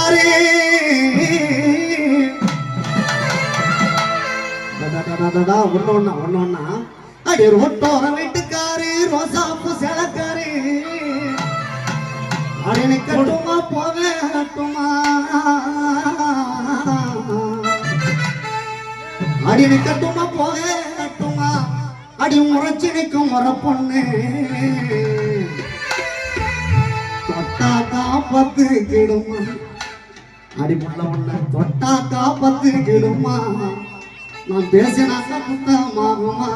வீட்டுக்காரே ஒன்னா அடி ரோட்டோர வீட்டுக்காரு ரோசாப்பு செலக்காரு அடி கட்டுமா போகட்டுமா அடி கட்டுமா போகட்டுமா அடி முறைச்சு நிற்கும் முறை பொண்ணு தொட்டா காப்பத்து கிடுமா அடி முள்ள ஒண்ணு தொட்டா காப்பத்து கிடுமா நான் பேசினாக்க புத்தகமாகுமா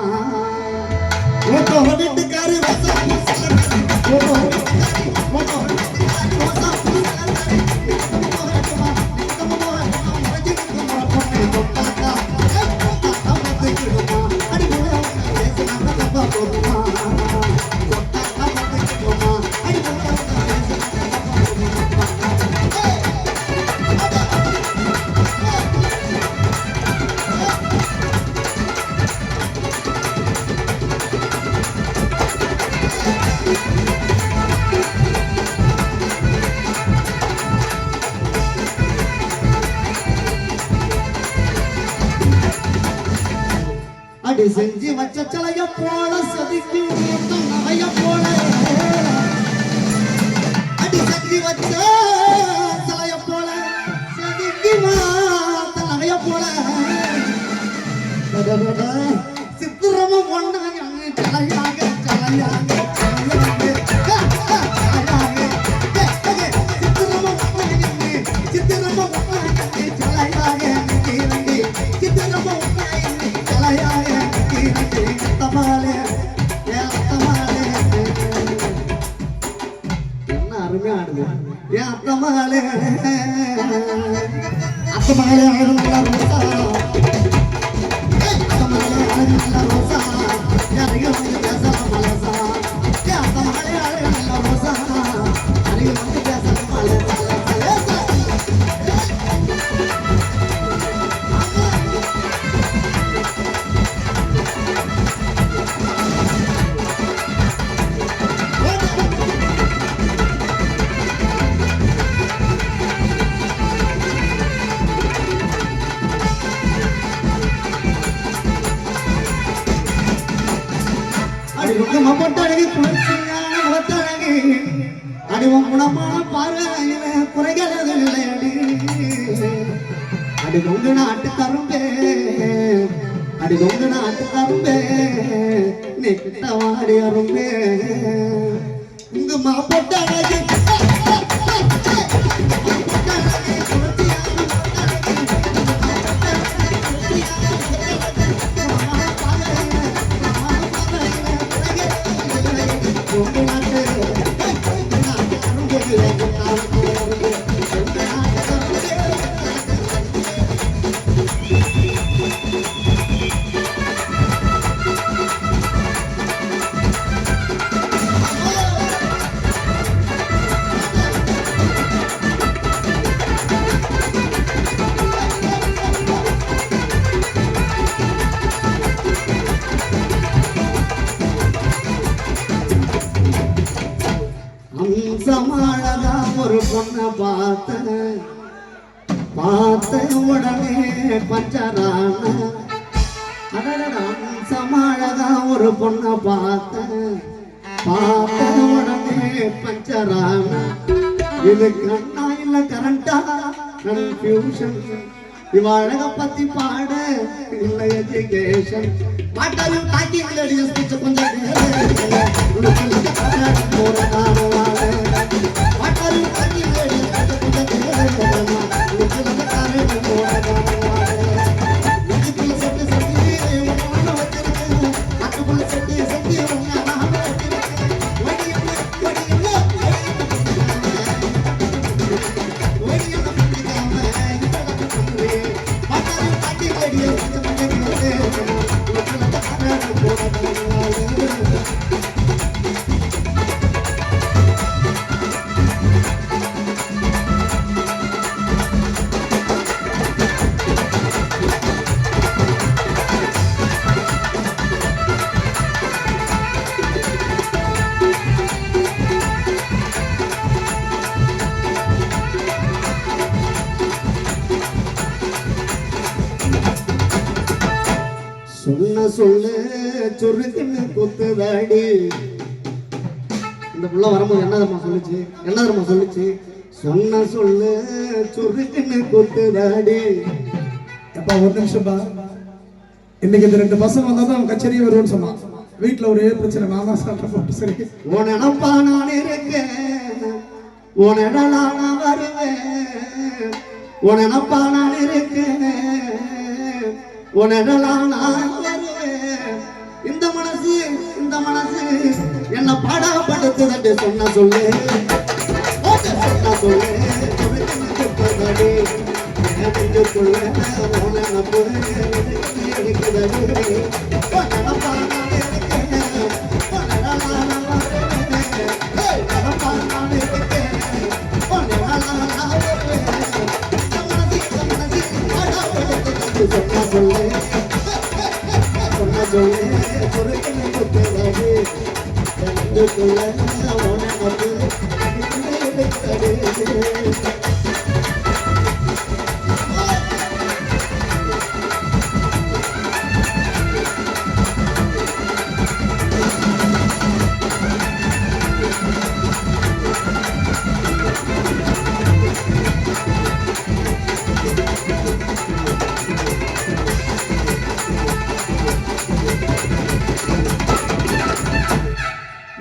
வீட்டுக்காரு அடி செஞ்சு வச்ச சிலைய போல சதிக்கு நகைய போல அடி செஞ்சு வச்ச சிலைய போல சதிக்கு நகைய போல சித்திரமும் ஒன்றாங்க சிலையாக சிலையாக அத்தமகளே அத்தமகளே அழகுள்ள ரோசா அத்தமகளே அழகுள்ள ரோசா அருகில் வந்து பேசல மலசா அத்தமகளே அழகுள்ள ரோசா அருகில் வந்து பேசல மலசா மொட்டழகி குளிர்ச்சியான முகத்தழகி அடிவம் குணமான பார்வையில குறைகள் இல்லை அடி அடி கொங்கு நாட்டு கரும்பே அடி கொங்கு நாட்டு கரும்பே நீ கிட்ட வாடி அரும்பே உங்க மாப்பொட்டழகி சமாளதா ஒரு பொண்ணை பார்த்த உடனே பஞ்சரான சமாளதா ஒரு பொண்ணை பார்த்த உடனே பஞ்சரான இது கண்ணா இல்ல கரண்டா கன்ஃபியூஷன் இவ அழக பத்தி பாட இல்ல எஜுகேஷன் பாட்டாலும் தாக்கி கொஞ்சம் சொன்ன சொல்லு சுருக்குன்னு குத்துதாடி. இந்த புள்ள வரும்போது என்னதம்மா சொல்லுச்சு சொன்ன சொல்லு சுருக்குன்னு குத்துதாடி. அப்பா ஒரு நிமிஷம் பா. இன்னைக்கு இந்த 2 பசங்க வந்தாதான் கச்சேரி வருவோன்னு சொன்னான். வீட்டுல ஒரே பிரச்சனை, நான் தான் சண்டை போட்டு. சரி உனப்பா நான் இருக்கேன், உனடலா நான் வருவேன். உனப்பா நான் இருக்கேன், உனடலா நான் வருவேன். இந்த மனசு என்ன பாடப்படுத்துதட்டு சொன்ன சொல்லு சொன்ன சொல்லு நெஞ்சுக்குள்ள உனப்பு இருக்குதடி.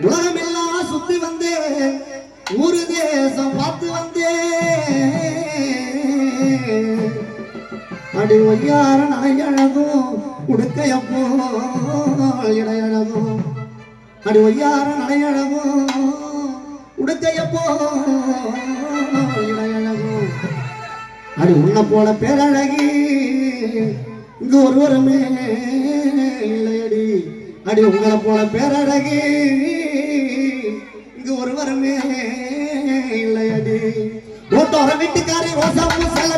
உலகமெல்லாம் சுத்தி வந்தேன், ஊரு தேசம் பார்த்து வந்தேன். அடி ஒய்யார நடையழகும் உடுக்கையப்போ இடையழகும். அடி ஒய்யார நடையழகும் உடுக்கையப்போ இடையழகும். அடி உன்னை போல பேரழகி இங்கு ஒருவருமே இல்லையடி. அடி உங்களை போல பேரழகி இங்கு ஒருவருமே இல்லையடி. ஓட்டோர வீட்டுக்காரி ரோசா பூசல